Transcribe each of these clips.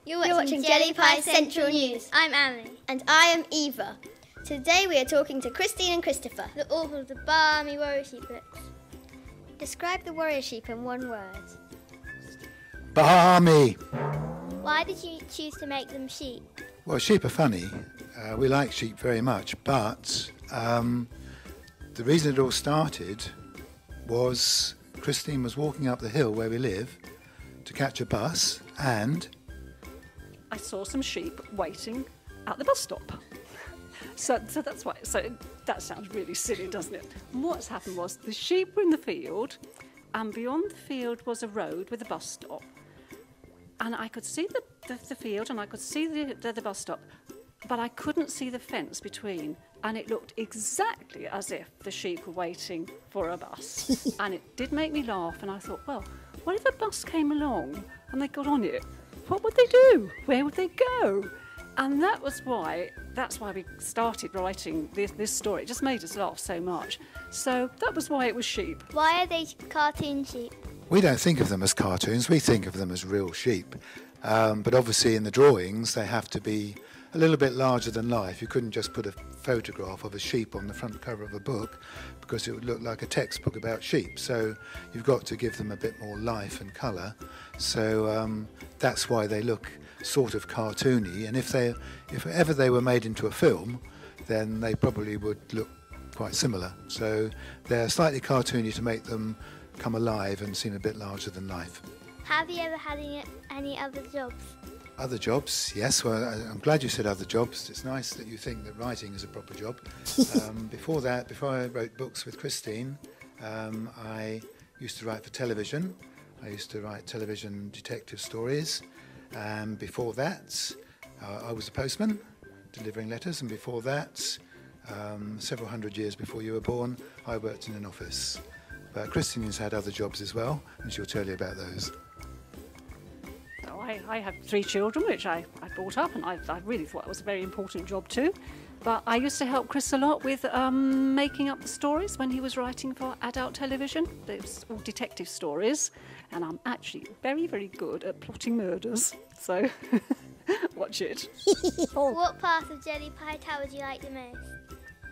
You're watching Jelly Pie Central News. I'm Amelie. And I am Eva. Today we are talking to Christine and Christopher, The author of the balmy Warrior Sheep books. Describe the warrior sheep in one word. Balmy. Why did you choose to make them sheep? Well, sheep are funny. We like sheep very much, but the reason it all started was Christine was walking up the hill where we live to catch a bus, and I saw some sheep waiting at the bus stop. So that's why. So that sounds really silly, doesn't it? And what's happened was the sheep were in the field, and beyond the field was a road with a bus stop. And I could see the field, and I could see the bus stop, but I couldn't see the fence between. And it looked exactly as if the sheep were waiting for a bus. And it did make me laugh, and I thought, well, what if a bus came along and they got on it? What would they do? Where would they go? And that's why we started writing this story. It just made us laugh so much. So that was why it was sheep. Why are they cartoon sheep? we don't think of them as cartoons, we think of them as real sheep. But obviously in the drawings they have to be a little bit larger than life. You couldn't just put a photograph of a sheep on the front cover of a book because it would look like a textbook about sheep. So you've got to give them a bit more life and colour. So that's why they look sort of cartoony. And if ever they were made into a film, then they probably would look quite similar. So they're slightly cartoony to make them come alive and seem a bit larger than life. Have you ever had any other jobs? Other jobs, yes. Well, I'm glad you said other jobs. It's nice that you think that writing is a proper job. Before I wrote books with Christine, I used to write for television. I used to write television detective stories. And before that, I was a postman, delivering letters. And before that, several hundred years before you were born, I worked in an office. But Christine has had other jobs as well, and she'll tell you about those. I have 3 children, which I brought up, and I really thought it was a very important job too. But I used to help Chris a lot with making up the stories when he was writing for adult television. It was all detective stories, and I'm actually very, very good at plotting murders. So watch it. What part of Jelly Pie Tower would you like the most?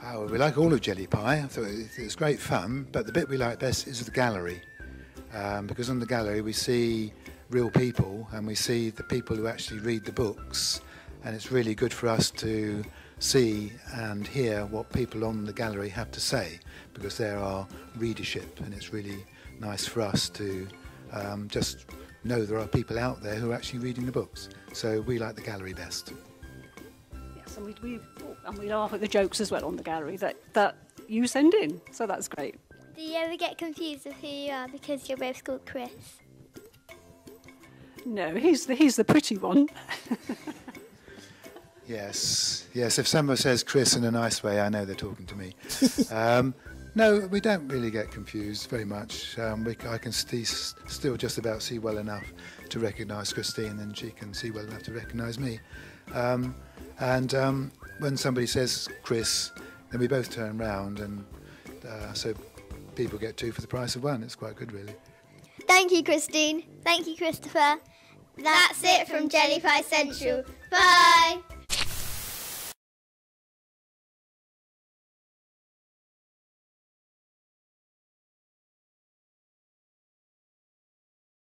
Oh, we like all of Jelly Pie. I thought it was great fun, but the bit we like best is the gallery. Because on the gallery we see real people, and we see the people who actually read the books, and it's really good for us to see and hear what people on the gallery have to say, because they're our readership, and it's really nice for us to just know there are people out there who are actually reading the books. So we like the gallery best. Yes, and we laugh at the jokes as well on the gallery that you send in, so that's great. Do you ever get confused with who you are because you're both called Chris? No, he's the pretty one. Yes. If someone says Chris in a nice way, I know they're talking to me. No, we don't really get confused very much. I can still just about see well enough to recognise Christine, and she can see well enough to recognise me. When somebody says Chris, then we both turn round, and so people get 2 for the price of 1. It's quite good, really. Thank you, Christine. Thank you, Christopher. That's it from Jelly Pie Central. Bye!